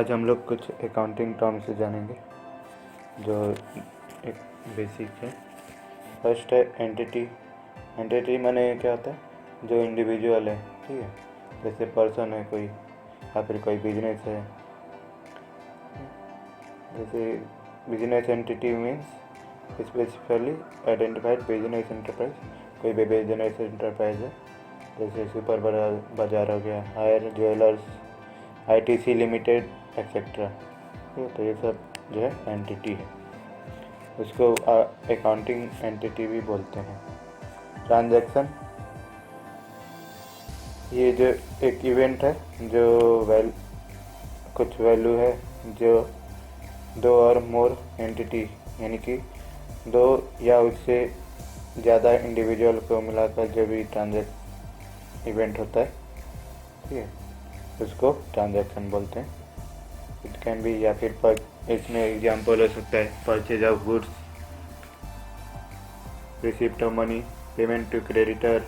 आज हम लोग कुछ अकाउंटिंग टर्म्स से जानेंगे जो एक बेसिक है। फर्स्ट है एंटिटी। एंटिटी माने क्या होता है? जो इंडिविजुअल है, ठीक है, जैसे पर्सन है कोई या फिर कोई बिजनेस है। जैसे business entity means specifically identified business enterprise. कोई भी बिजनेस एंटरप्राइज है, जैसे सुपर बाजार हो गया, हायर ज्वेलर्स, ITC लिमिटेड एक्सेट्रा। तो ये सब जो है एंटिटी है, उसको अकाउंटिंग एंटिटी भी बोलते हैं। ट्रांजैक्शन, ये जो एक इवेंट है जो कुछ वैल्यू है जो दो और मोर एंटिटी यानी कि दो या उससे ज़्यादा इंडिविजुअल को मिलाकर जो भी इवेंट होता है, ठीक है, उसको ट्रांजैक्शन बोलते हैं। इट कैन बी, या फिर इसमें एग्जाम्पल हो सकता है purchase of goods, receipt of money, payment to creditor,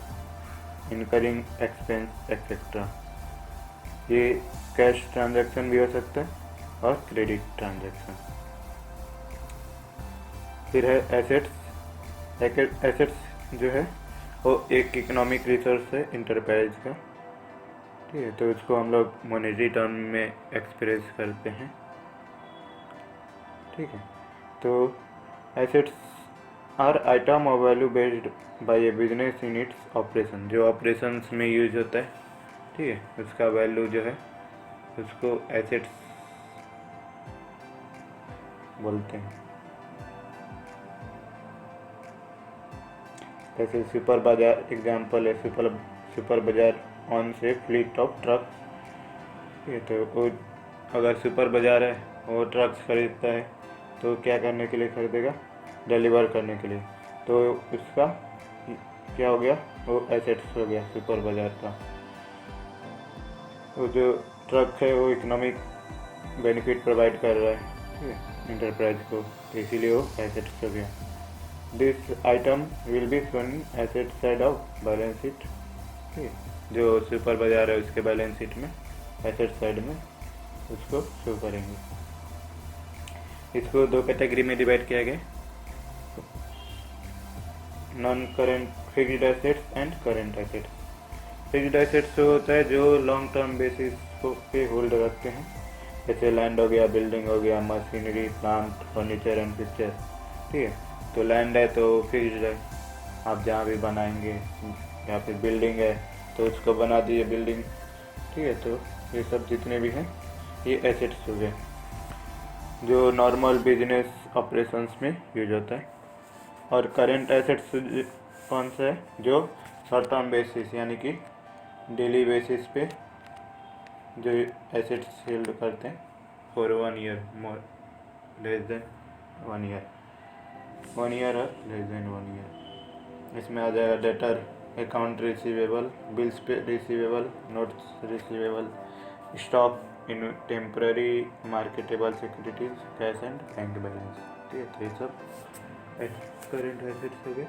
incurring expense etcetera. ये कैश ट्रांजैक्शन भी हो सकता है और क्रेडिट ट्रांजैक्शन। फिर है एसेट्स। एसेट्स जो है वो एक इकोनॉमिक रिसोर्स है इंटरप्राइज का, ठीक है, तो उसको हम लोग मॉनेटरी टर्म में एक्सप्रेस करते हैं, ठीक है। तो assets are items of value based by a business in its operation. जो ऑपरेशंस में यूज होता है, ठीक है, उसका वैल्यू जो है उसको एसेट्स बोलते हैं। जैसे सुपर बाजार एग्जाम्पल है, सुपर बाजार ऑन से फ्लीट ऑफ ट्रक। ठीक है, तो वो अगर सुपर बाजार है वो ट्रक्स खरीदता है तो क्या करने के लिए खरीदेगा? डिलीवर करने के लिए। तो उसका क्या हो गया? वो एसेट्स हो गया सुपर बाजार का। वो जो ट्रक है वो इकोनॉमिक बेनिफिट प्रोवाइड कर रहा है, ठीक है, इंटरप्राइज को, तो इसीलिए वो एसेट्स हो गया। This item will be shown asset side of balance sheet. ठीक है, जो सुपर बाजार है उसके बैलेंस शीट में एसेट साइड में उसको शो करेंगे। इसको दो कैटेगरी में डिवाइड किया गया, non current fixed assets and current assets. Fixed assets होता है जो लॉन्ग टर्म बेसिस पे होल्ड रखते हैं, जैसे लैंड हो गया, बिल्डिंग हो गया, machinery, plant, furniture and picture. ठीक है, तो लैंड है तो फिक्स्ड है, आप जहाँ भी बनाएंगे, या फिर बिल्डिंग है तो उसको बना दिए बिल्डिंग, ठीक है। तो ये सब जितने भी हैं ये एसेट्स हो गए जो नॉर्मल बिजनेस ऑपरेशंस में यूज होता है। और करेंट एसेट्स कौन सा है? जो शॉर्ट टर्म बेसिस यानी कि डेली बेसिस पे जो एसेट्स होल्ड करते हैं for 1 year, more less than 1 year, 1 year और लेस देन 1 ईयर। इसमें आ जाएगा डेटर, अकाउंट रिसीवेबल, बिल्स पे receivable, notes receivable, stock in temporary marketable securities, cash and bank balance. ठीक है, तो ये सब करेंट एसेट्स हो गए।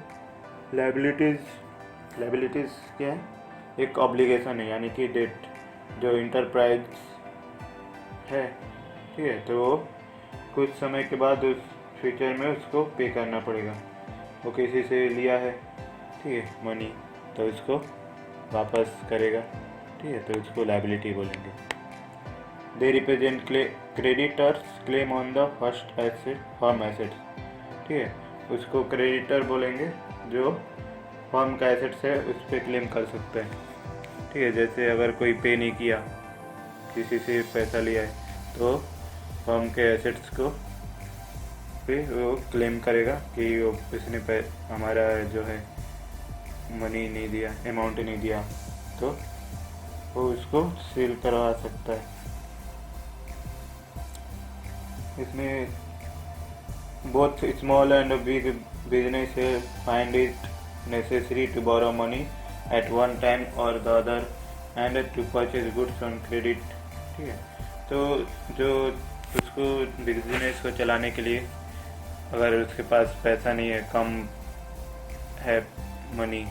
लायबिलिटीज क्या है? एक ऑब्लिगेशन है यानी कि डेट जो इंटरप्राइज है, ठीक है, तो वो कुछ समय के बाद उस फ्यूचर में उसको पे करना पड़ेगा। वो किसी से लिया है, ठीक है, मनी, तो उसको वापस करेगा, ठीक है, तो उसको लायबिलिटी बोलेंगे। They represent creditors claim on the first asset firm assets. ठीक है, उसको क्रेडिटर बोलेंगे जो फर्म का एसेट्स है उस पर क्लेम कर सकते हैं, ठीक है। जैसे अगर कोई पे नहीं किया, किसी से पैसा लिया है, तो फर्म के एसेट्स को पे वो क्लेम करेगा कि वो इसने हमारा जो है मनी नहीं दिया, अमाउंट नहीं दिया, तो वो उसको सील करवा सकता है। इसमें both small and big business find it necessary to borrow money at one time or the other and to purchase goods on credit। ठीक है, तो जो उसको बिजनेस को चलाने के लिए अगर उसके पास पैसा नहीं है, कम है मनी,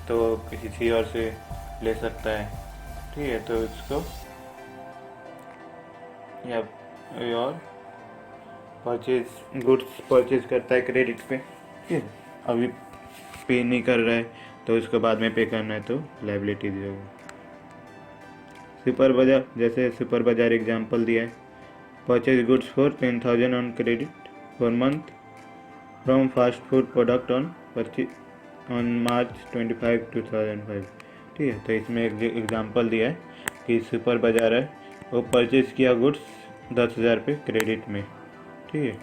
तो किसी और से ले सकता है, ठीक है, तो उसको या और गुड्स परचेज करता है क्रेडिट पे, ठीक है, अभी पे नहीं कर रहा है तो उसको बाद में पे करना है, तो लाइबिलिटीज होगी। सुपर बाजार, जैसे सुपर बाजार एग्जांपल दिया है, purchase goods for 10,000 on credit for month from fast food product on March 25, 2005, ठीक है। तो इसमें एक एग्जांपल दिया है कि सुपर बाजार है, वो परचेज किया गुड्स 10,000 पे क्रेडिट में, ठीक है,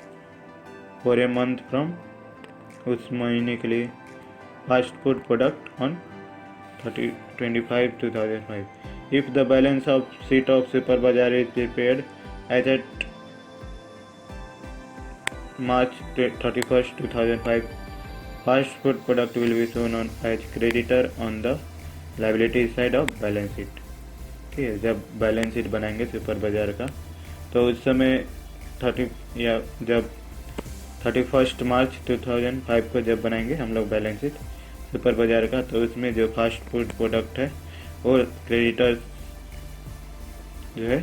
फॉर ए मंथ फ्रॉम, उस महीने के लिए, fast food product on 25, 2005। If the balance of sheet of super bazaar is prepared as at March 31st, 2005, fast food product will be shown on as creditor on the liability side of balance sheet, ठीक है। जब balance sheet बनाएंगे super बाजार का, तो उस समय 31 मार्च 2005 को जब बनाएंगे हम लोग बैलेंस शीट सुपर बाजार का, तो उसमें जो फास्ट फूड प्रोडक्ट है वो क्रेडिटर जो है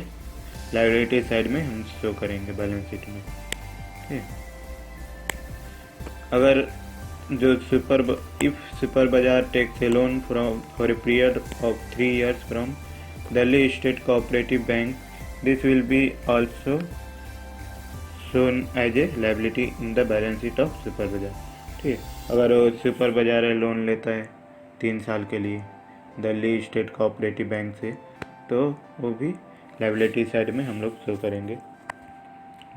लाइबिलिटी साइड में हम शो करेंगे बैलेंस शीट में, ठीक है। अगर जो if super Bazaar takes a loan for a period of 3 years from Delhi state cooperative bank, this will be also shown as a liability in the balance sheet of super Bazaar, ठीक है। अगर वो सुपर बाजार लोन लेता है 3 साल के लिए दिल्ली स्टेट कोऑपरेटिव बैंक से, तो वो भी लाइबिलिटी साइड में हम लोग शो करेंगे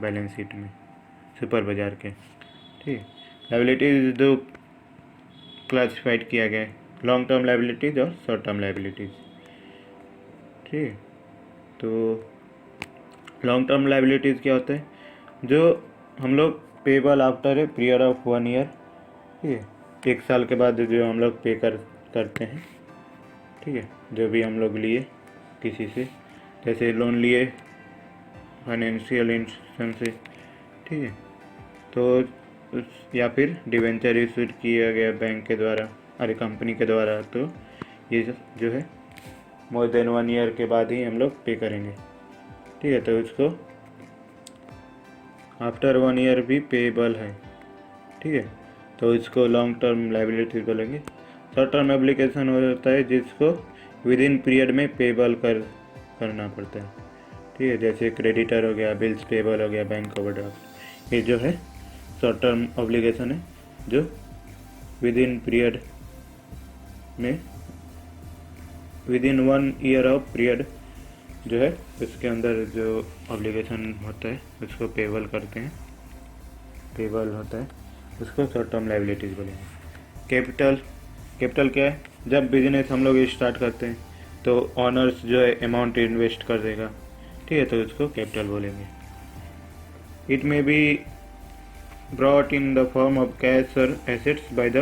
बैलेंस शीट में सुपर बाजार के, ठीक है। लाइबिलिटीज दो क्लासिफाइड किया गया है, लॉन्ग टर्म लाइबिलिटीज और शॉर्ट टर्म लाइबिलिटीज, ठीक है। तो लॉन्ग टर्म लाइबिलिटीज क्या होता है, जो हम लोग payable after a period of 1 year, ठीक है, 1 साल के बाद जो हम लोग पे करते हैं, ठीक है, जो भी हम लोग लिए किसी से, जैसे लोन लिए फाइनेंशियल इंस्टीट्यूशन से, ठीक है, तो या फिर डिवेंचर इशूड किया गया बैंक के द्वारा, अरे कंपनी के द्वारा, तो ये जो है मोर देन 1 year के बाद ही हम लोग पे करेंगे, ठीक है। तो इसको आफ्टर 1 year भी पेबल है, ठीक है, तो इसको लॉन्ग टर्म लाइबिलिटी बोलेंगे। शॉर्ट टर्म एप्लीकेशन होता है जिसको विद इन पीरियड में पेबल करना पड़ता है, ठीक है, जैसे क्रेडिटर हो गया, बिल्स पेबल हो गया, बैंक ओवरड्राफ्ट, ये जो है शॉर्ट टर्म ऑब्लिगेशन है जो विद इन पीरियड में, with in 1 year of period जो है उसके अंदर जो ऑब्लिगेशन होता है उसको पेबल करते हैं, पेबल होता है, उसको शॉर्ट टर्म लाइबिलिटीज बोलेंगे। कैपिटल क्या है, जब बिजनेस हम लोग स्टार्ट करते हैं तो ऑनर्स जो है अमाउंट इन्वेस्ट कर देगा, ठीक है, तो उसको कैपिटल बोलेंगे। इट में B brought in the form of cash or assets by the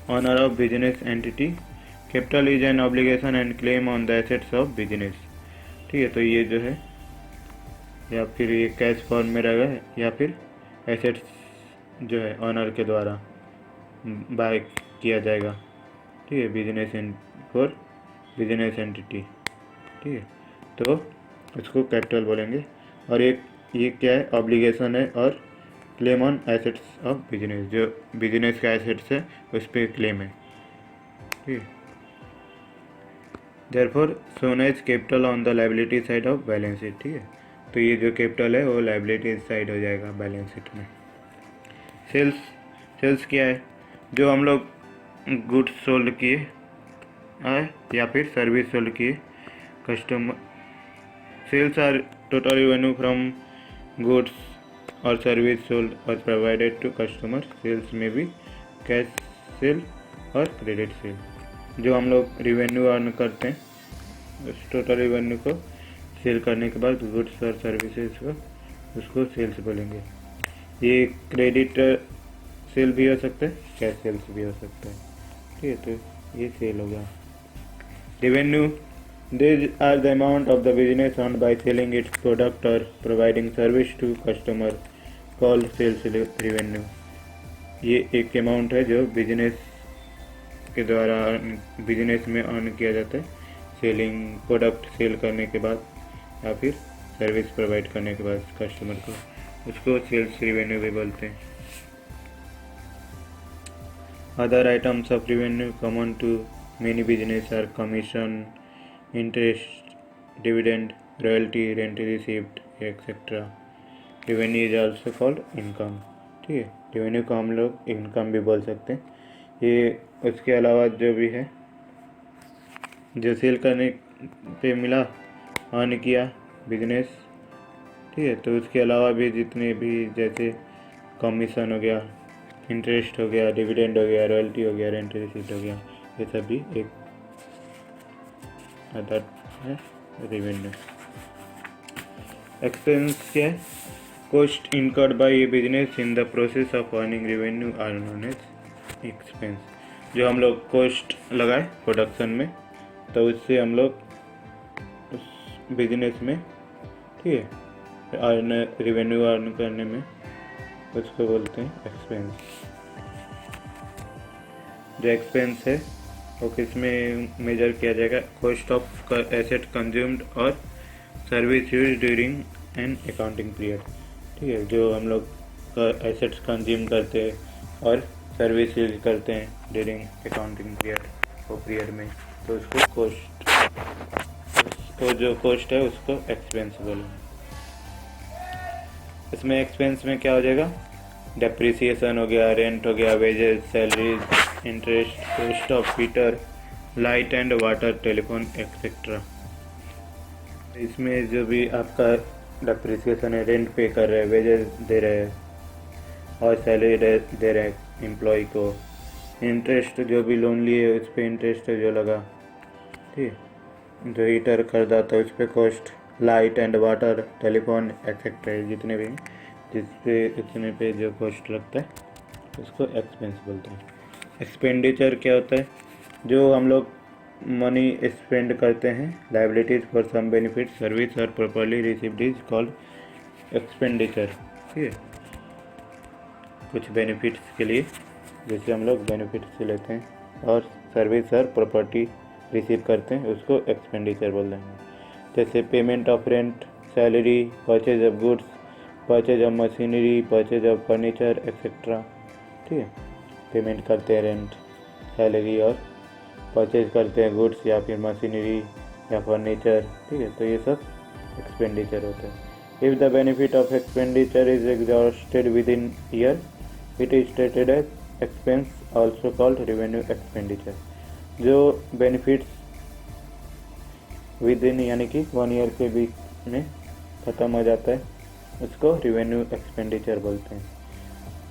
owner of business entity. Capital is an obligation and claim on the assets of business, ठीक है। तो ये जो है या फिर ये कैश फॉर्म में रहेगा या फिर एसेट्स जो है ऑनर के द्वारा बाय किया जाएगा, ठीक है, फॉर बिजनेस एंटिटी, ठीक है, तो इसको कैपिटल बोलेंगे। और एक ये क्या है, ऑब्लिगेशन है, और claim on assets of business, जो बिजनेस का एसेट्स है उस पर क्लेम है, ठीक है। Therefore shown as capital on the liability side of balance sheet, ठीक है। तो ये जो कैपिटल है वो लायबिलिटी साइड हो जाएगा बैलेंस शीट में। सेल्स क्या है, जो हम लोग गुड्स सोल्ड किए या फिर सर्विस सोल्ड किए customer. Sales are total revenue from goods और सर्विस सोल्ड और प्रोवाइडेड टू कस्टमर। सेल्स में भी कैश सेल और क्रेडिट सेल, जो हम लोग रेवेन्यू अर्न करते हैं उस टोटल रेवेन्यू को सेल करने के बाद गुड्स और सर्विसेज को उसको सेल्स बोलेंगे। ये क्रेडिट सेल भी हो सकता है, कैश सेल्स भी हो सकता है, ठीक है। तो ये सेल हो गया। Revenue, these are the amount of the business earned by selling its product or providing service to customer called sales revenue। ये एक अमाउंट है जो बिजनेस के द्वारा बिजनेस में अर्न किया जाता है सेलिंग, प्रोडक्ट सेल करने के बाद या फिर सर्विस प्रोवाइड करने के बाद कस्टमर को, उसको सेल्स रेवेन्यू भी बोलते हैं। Other items of revenue common to many business are commission, interest, dividend, royalty, rent received etcetera. Revenue is also called income. ठीक है, रेवेन्यू को हम लोग इनकम भी बोल सकते हैं। ये उसके अलावा जो भी है, जो सेल करने पे मिला, अर्न किया बिजनेस, ठीक है, तो उसके अलावा भी जितने भी जैसे कमीशन हो गया, इंटरेस्ट हो गया, डिविडेंड हो गया, रॉयल्टी हो गया, रेंट रिसीव्ड हो गया, ये सब भी एक अदर है रेवेन्यू। एक्सपेंस क्या है? Cost incurred by a business in the process of earning revenue are known as expense. जो हम लोग कॉस्ट लगाए प्रोडक्शन में, तो उससे हम लोग उस बिजनेस में, ठीक है, अर्न रेवेन्यू अर्न करने में उसको बोलते हैं एक्सपेंस। जो एक्सपेंस है वो किस में मेजर किया जाएगा? कॉस्ट ऑफ एसेट कंज्यूम्ड और service use during an accounting period. ठीक है, जो हम लोग एसेट्स कंज्यूम करते हैं और सर्विस यूज करते हैं ड्यूरिंग अकाउंटिंग पीरियड, वो पीरियड में, तो उसको कॉस्ट, तो जो कॉस्ट है उसको एक्सपेंस बोलेंगे। इसमें एक्सपेंस में क्या हो जाएगा? डेप्रिसिएशन हो गया, रेंट हो गया, wages, salaries, interest, cost of heater, light and water, telephone etcetera. इसमें जो भी आपका डेप्रिसिएशन है, रेंट पे कर रहे हैं, वेजेस दे रहे हैं और सैलरी दे रहे हैं एम्प्लॉय को, इंटरेस्ट जो भी लोन लिए उस पर इंटरेस्ट जो लगा, ठीक, जो हीटर खरीदा था उस पर cost, light and water, telephone etcetera, जितने भी इतने पे जो कॉस्ट लगता है उसको एक्सपेंस बोलते हैं। एक्सपेंडिचर क्या होता है? जो हम लोग मनी स्पेंड करते हैं, liabilities for some benefit, service or properly received is called expenditure. ठीक है, कुछ बेनिफिट्स के लिए, जैसे हम लोग बेनिफिट से लेते हैं और सर्विस और प्रॉपर्टी रिसीव करते हैं, उसको एक्सपेंडिचर बोल देंगे। जैसे payment of rent, salary, purchase of goods, purchase of machinery, purchase of furniture etcetera. ठीक है, पेमेंट करते हैं रेंट, सैलरी और परचेज करते हैं गुड्स या फिर मशीनरी या फर्नीचर। ठीक है, तो ये सब एक्सपेंडिचर होता है। If the benefit of expenditure is exhausted within year, it is stated as expense, also called revenue expenditure. जो बेनिफिट्स विद इन यानी कि 1 ईयर के बीच में ख़त्म हो जाता है, उसको रेवेन्यू एक्सपेंडिचर बोलते हैं।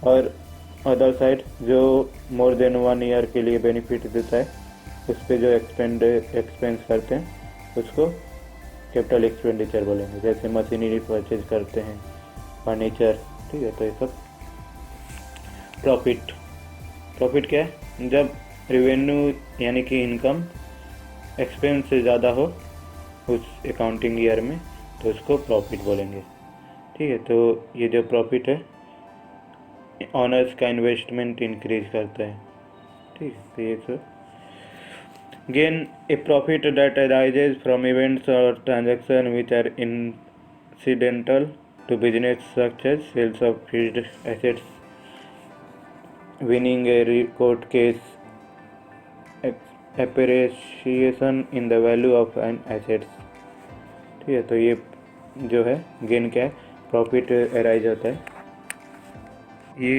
और अदर साइड जो मोर देन 1 ईयर के लिए बेनिफिट देता है, उस पर जो एक्सपेंस करते हैं उसको कैपिटल एक्सपेंडिचर बोलेंगे। जैसे मशीनरी परचेज करते हैं, फर्नीचर, ठीक है, तो ये सब। प्रॉफिट क्या है? जब रेवेन्यू यानी कि इनकम एक्सपेंस से ज़्यादा हो उस अकाउंटिंग ईयर में, तो उसको प्रॉफिट बोलेंगे। ठीक है, तो ये जो प्रॉफिट है, ऑनर्स का इन्वेस्टमेंट इंक्रीज करता है। ठीक है, तो ये सब। Gain a profit that arises from events or transaction which are incidental to business, such as sales of fixed assets, winning a court case, appreciation in the value of an assets। ठीक है, तो ये जो है gain क्या है? Profit arise होता है। ये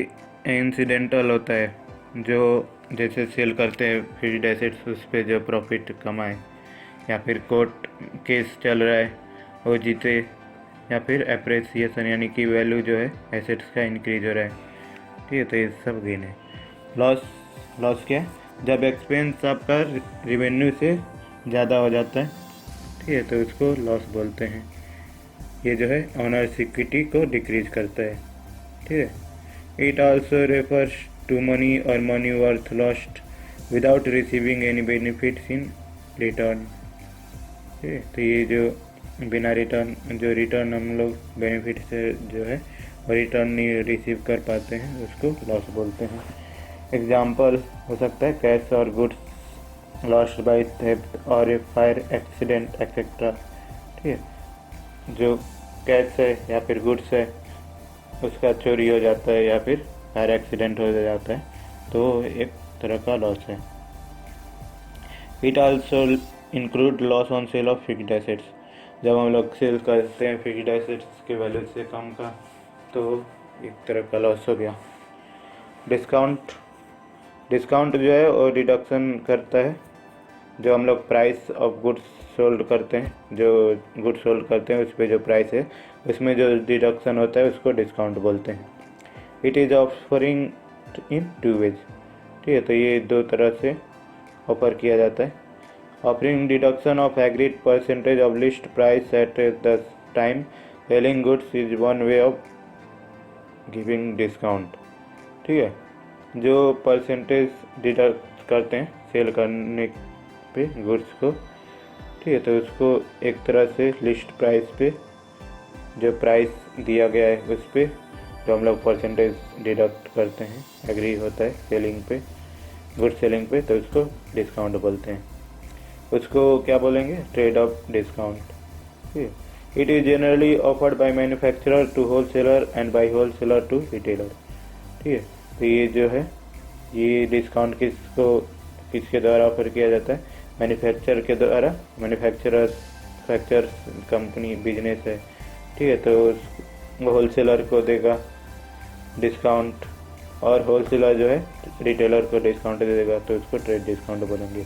इंसिडेंटल होता है, जो जैसे सेल करते हैं फिक्स्ड एसेट्स, उस पर जो प्रॉफिट कमाए, या फिर कोर्ट केस चल रहा है वो जीते, या फिर एप्रिसिएशन यानी कि वैल्यू जो है एसेट्स का इंक्रीज हो रहा है। ठीक है, तो ये सब गेन है। लॉस क्या है? जब एक्सपेंस आपका रेवेन्यू से ज़्यादा हो जाता है, ठीक है, तो उसको लॉस बोलते हैं। ये जो है ऑनर्स इक्विटी को डिक्रीज करता है। ठीक है, it also refers to money or money worth lost without receiving any benefits in return. ठीक है, तो ये जो बिना रिटर्न, जो रिटर्न हम लोग बेनिफिट से जो है रिटर्न नहीं रिसीव कर पाते हैं, उसको लॉस बोलते हैं। एग्जाम्पल हो सकता है कैश और गुड्स लॉस्ट बाय थेफ्ट और ए फायर एक्सीडेंट एक्सेट्रा। ठीक है, जो कैश है या फिर गुड्स है उसका चोरी हो जाता है या फिर फायर एक्सीडेंट हो जाता है तो एक तरह का लॉस है। It also include loss on sale of fixed assets. जब हम लोग सेल करते हैं फिक्स्ड एसेट्स के वैल्यू से कम का तो एक तरह का लॉस हो गया। डिस्काउंट जो है वो डिडक्शन करता है जो हम लोग प्राइस ऑफ गुड्स सोल्ड करते हैं, जो गुड्स सोल्ड करते हैं उस पर जो प्राइस है उसमें जो डिडक्शन होता है उसको डिस्काउंट बोलते हैं। It is offering in two ways. ठीक है, तो ये दो तरह से ऑफर किया जाता है। Offering deduction of agreed percentage of list price at the time selling goods is one way of giving discount. ठीक है, जो परसेंटेज डिडक्ट करते हैं सेल करने पे गुड्स को, ठीक है, तो उसको एक तरह से लिस्ट प्राइस पे जो प्राइस दिया गया है उस पे जो हम लोग परसेंटेज डिडक्ट करते हैं एग्री होता है सेलिंग पे, गुड सेलिंग पे, तो उसको डिस्काउंट बोलते हैं। उसको क्या बोलेंगे? Trade of discount. ठीक है, it is generally offered by manufacturer to wholesaler and by wholesaler to retailer. ठीक है, तो ये जो है ये डिस्काउंट किसके द्वारा ऑफर किया जाता है? मैन्युफैक्चर के द्वारा। मैन्युफैक्चर कंपनी बिजनेस है, ठीक है, तो होलसेलर को देगा डिस्काउंट और होलसेलर जो है रिटेलर को डिस्काउंट दे देगा, तो उसको ट्रेड डिस्काउंट बोलेंगे।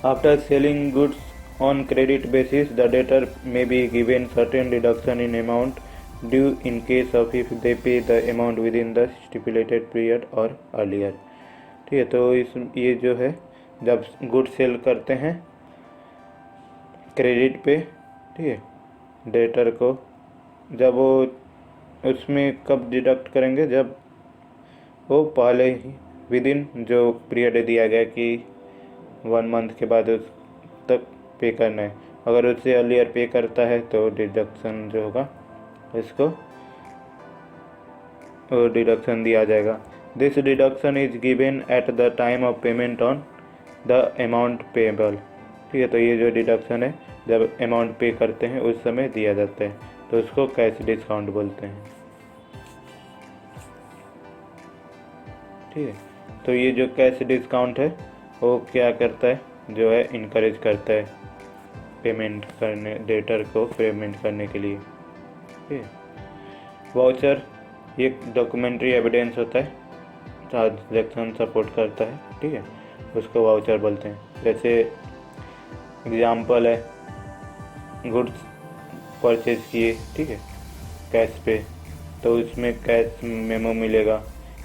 After selling goods on credit basis the debtor may be given certain deduction in amount due in case of if they pay the amount within the stipulated period or earlier. ठीक है, तो ये जो है जब good cell करते हैं credit पे, ठीक है, डेटर को जब वो उसमें कब डिडक्ट करेंगे? जब वो पहले ही विद इन जो पीरियड दिया गया कि 1 मंथ के बाद उस तक पे करना है। अगर उससे अर्लियर पे करता है तो डिडक्शन जो होगा इसको डिडक्शन दिया जाएगा। This deduction is given at the time of payment on the amount payable. ठीक है, तो ये जो डिडक्शन है जब अमाउंट पे करते हैं उस समय दिया जाता है, तो उसको कैश डिस्काउंट बोलते हैं। ठीक है, तो ये जो कैश डिस्काउंट है वो क्या करता है? जो है इनकरेज करता है पेमेंट करने, डेटर को पेमेंट करने के लिए। ठीक है, वाउचर ये डॉक्यूमेंट्री एविडेंस होता है, ट्रांजैक्शन सपोर्ट करता है। ठीक है, उसको वाउचर बोलते हैं। जैसे एग्जाम्पल है गुड्स परचेज किए, ठीक है, कैश पे, तो उसमें कैश मेमो मिलेगा।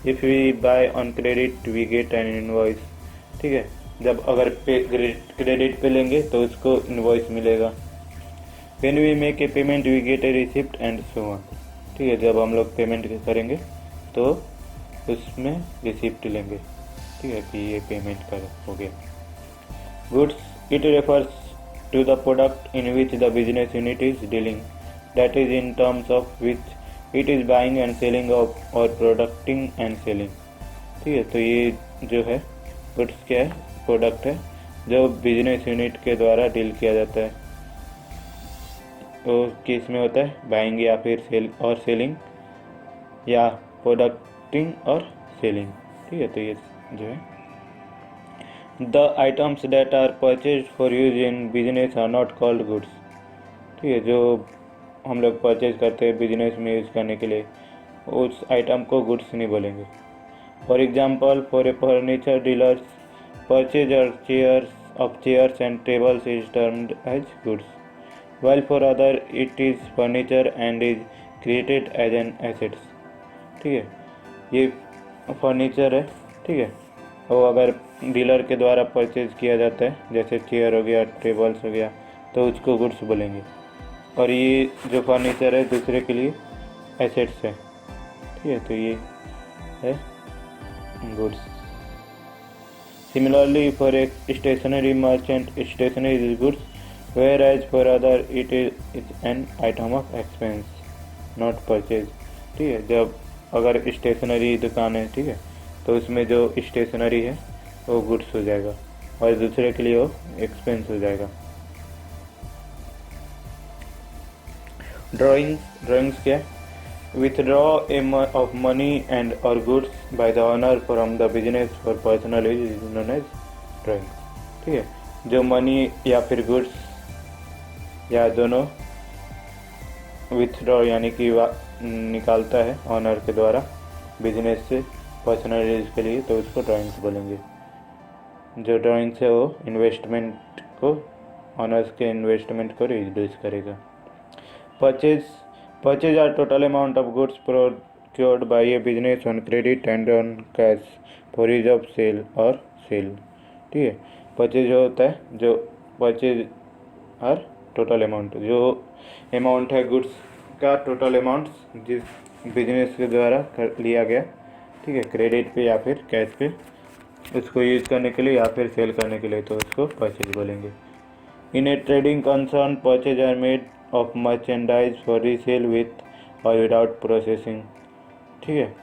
If we buy on credit we get an invoice. ठीक है, जब अगर क्रेडिट पे लेंगे तो उसको इनवॉइस मिलेगा। When we make a payment we get a receipt and so on. ठीक है, जब हम लोग पेमेंट करेंगे तो उसमें रिसिप्ट लेंगे, ठीक है, कि ये पेमेंट कर हो गया। Goods it refers to the product in which the business unit is dealing, that is in terms of which it is buying and selling of or producting and selling। ठीक है, तो ये जो है गुड्स क्या है? प्रोडक्ट है जो बिजनेस यूनिट के द्वारा डील किया जाता है। तो किस में होता है? बाइंग या फिर सेलिंग या प्रोडक्टिंग और सेलिंग। ठीक है, तो ये जो है The items that are purchased for use in business are not called goods। ठीक है, जो हम लोग परचेज करते हैं बिजनेस में यूज़ करने के लिए उस आइटम को गुड्स नहीं बोलेंगे। For example, for a furniture dealers purchase of chairs and tables is termed as goods, while for other it is furniture and is created as an assets। ठीक है, ये फर्नीचर है, ठीक है, वो अगर डीलर के द्वारा परचेज किया जाता है जैसे चेयर हो गया, टेबल्स हो गया, तो उसको गुड्स बोलेंगे। और ये जो फर्नीचर है दूसरे के लिए एसेट्स है। ठीक है, तो ये है goods. Similarly for a stationery merchant stationery is goods whereas for other it is an item of expense not purchase। ठीक है, जब अगर स्टेशनरी दुकान है, ठीक है, तो उसमें जो स्टेशनरी है वो गुड्स हो जाएगा और दूसरे के लिए वो एक्सपेंस हो जाएगा। ड्राइंग्स क्या है? विथड्रॉ ऑफ मनी एंड और goods by the owner from the business for personal use is known as drawing. ठीक है, जो मनी या फिर गुड्स या दोनों विथड्रॉ यानी कि निकालता है ऑनर के द्वारा बिजनेस से पर्सनल यूज के लिए, तो उसको ड्राइंग्स बोलेंगे। जो ड्राइंग्स है वो इन्वेस्टमेंट को, ऑनर्स के इन्वेस्टमेंट को रिड्यूस करेगा। Purchase are total amount of goods procured by a business on credit and on cash for use of sale और सेल। ठीक है, परचेज जो होता है, जो परचेज आर टोटल अमाउंट, जो अमाउंट है गुड्स का टोटल अमाउंट जिस बिजनेस के द्वारा लिया गया, ठीक है, क्रेडिट पे या फिर कैश पे, उसको यूज करने के लिए या फिर सेल करने के लिए, तो उसको परचेज बोलेंगे। In a trading concern purchase are made of merchandise for resale with or without processing. ठीक है,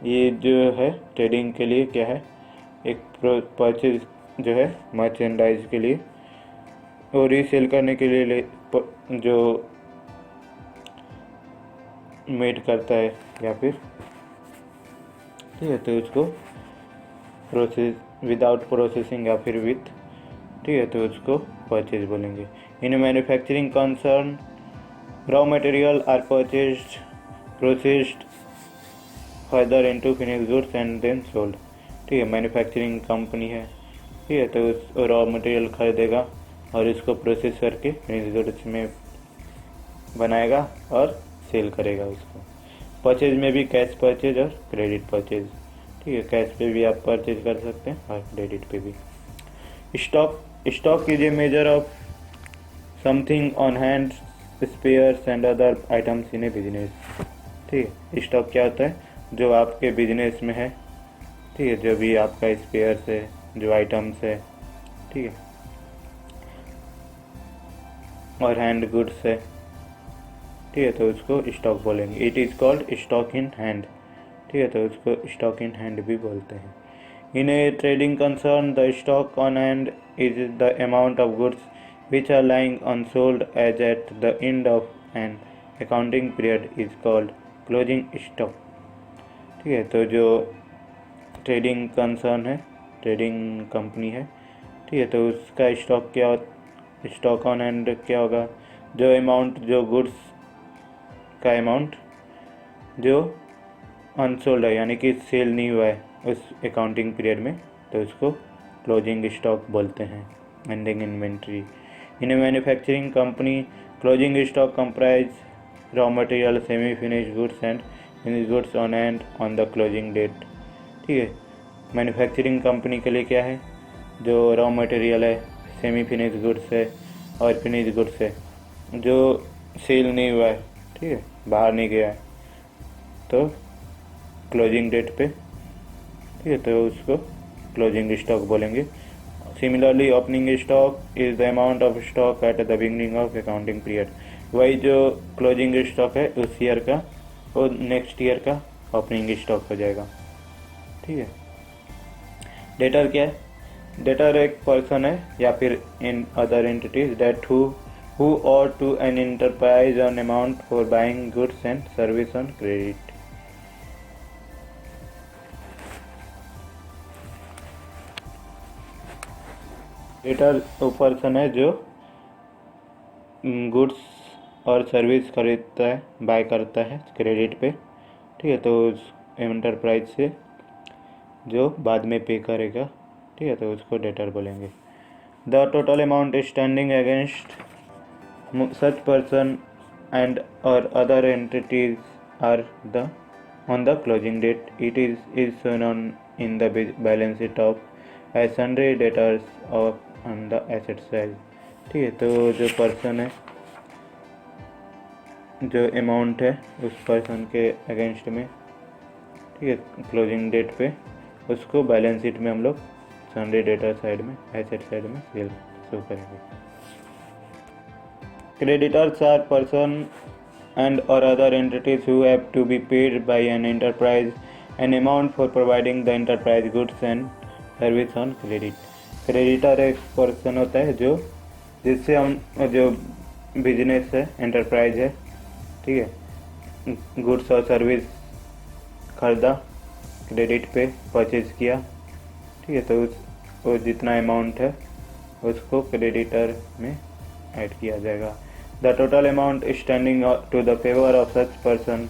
ये जो है ट्रेडिंग के लिए क्या है, एक परचेज जो है मर्चेंडाइज के लिए और रीसेल करने के लिए जो मेड करता है या फिर, ठीक है, तो उसको प्रोसेस विदाउट प्रोसेसिंग या फिर विथ, ठीक है, तो उसको परचेज बोलेंगे। In manufacturing concern raw material are purchased processed further into finished goods and then sold. ठीक है, मैन्युफैक्चरिंग कंपनी है, ठीक है, तो उस रॉ मटेरियल खरीदेगा और इसको प्रोसेस करके फिनिश्ड गुड्स में बनाएगा और सेल करेगा उसको। परचेज में भी कैश परचेज और क्रेडिट परचेज, ठीक है, कैश पे भी आप परचेज कर सकते हैं और क्रेडिट पे भी। Stock is a measure of something on hand, spares and other items in a business. ठीक है, स्टॉक क्या होता है, जो आपके बिजनेस में है, ठीक है, जो भी आपका स्पेयर्स है, जो आइटम्स है, ठीक है, और हैंड गुड्स है, ठीक है, तो उसको स्टॉक बोलेंगे। It is called stock in hand, ठीक है, तो उसको स्टॉक इन हैंड भी बोलते हैं। In a trading concern the stock on hand is the amount of goods which are lying unsold as at the end of an accounting period is called closing stock। ठीक है, तो जो trading concern है, trading company है, ठीक है, तो उसका स्टॉक क्या, स्टॉक ऑन हैंड क्या होगा, जो अमाउंट, जो गुड्स का अमाउंट जो अनसोल्ड है यानी कि सेल नहीं हुआ है उस अकाउंटिंग पीरियड में, तो उसको क्लोजिंग स्टॉक बोलते हैं। Ending inventory in a manufacturing company closing stock comprise raw material, semi finished goods and finished goods on hand on the closing date. ठीक है, मैन्युफैक्चरिंग कंपनी के लिए क्या है, जो रॉ मटेरियल है, सेमी फिनिश्ड गुड्स है और फिनिश्ड गुड्स है, जो सेल नहीं हुआ है, ठीक है, बाहर नहीं गया है, तो क्लोजिंग डेट पे, ठीक है, तो उसको क्लोजिंग स्टॉक बोलेंगे। Similarly opening stock is the amount of stock at the beginning of accounting period. वही जो क्लोजिंग स्टॉक है उस ईयर का, वो नेक्स्ट ईयर का ओपनिंग स्टॉक हो जाएगा। ठीक है, डेटर क्या है, डेटर एक पर्सन है या फिर in other entities that who owe to an enterprise on amount for buying goods and service on credit. Debtor वो पर्सन है जो गुड्स और सर्विस खरीदता है, बाय करता है क्रेडिट पे, ठीक है, तो उस एंटरप्राइज से जो बाद में पे करेगा, ठीक है, तो उसको डेटर बोलेंगे। The total amount standing against such person and or other entities are the on the closing date it is shown on in the balance sheet of as sundry debtors of on the asset side. ठीक है, तो जो person है, जो amount है उस person के against में, ठीक है, क्लोजिंग डेट पे, उसको बैलेंस शीट में हम लोग सन्ड्री डेटर साइड में, एसेट साइड में सेल शो करेंगे। Creditors are person and or other entities who have to be paid by an enterprise an amount for providing the enterprise goods and service on credit। Creditor एक person होता है जो जिससे हम, जो business है, enterprise है, ठीक है। गुड्स और सर्विस खरीदा, क्रेडिट पे परचेज किया, ठीक है, तो वो जितना अमाउंट है उसको क्रेडिटर में ऐड किया जाएगा। The total amount standing to the favour of such person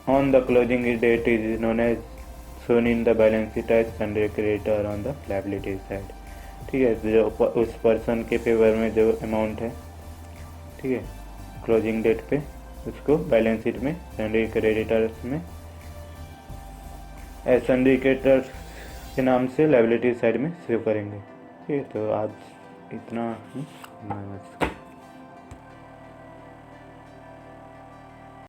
on the closing date is known as shown in the balance sheet as sundry creditor on the liability side। ठीक है, जो उस person के favour में जो amount है, ठीक है, क्लोजिंग डेट पे, उसको बैलेंस शीट में सन्ड्री क्रेडिटर्स में सन्ड्री क्रेडिटर्स के नाम से लायबिलिटी साइड में सेव करेंगे। ठीक है, तो आज इतना ही। नमस्कार।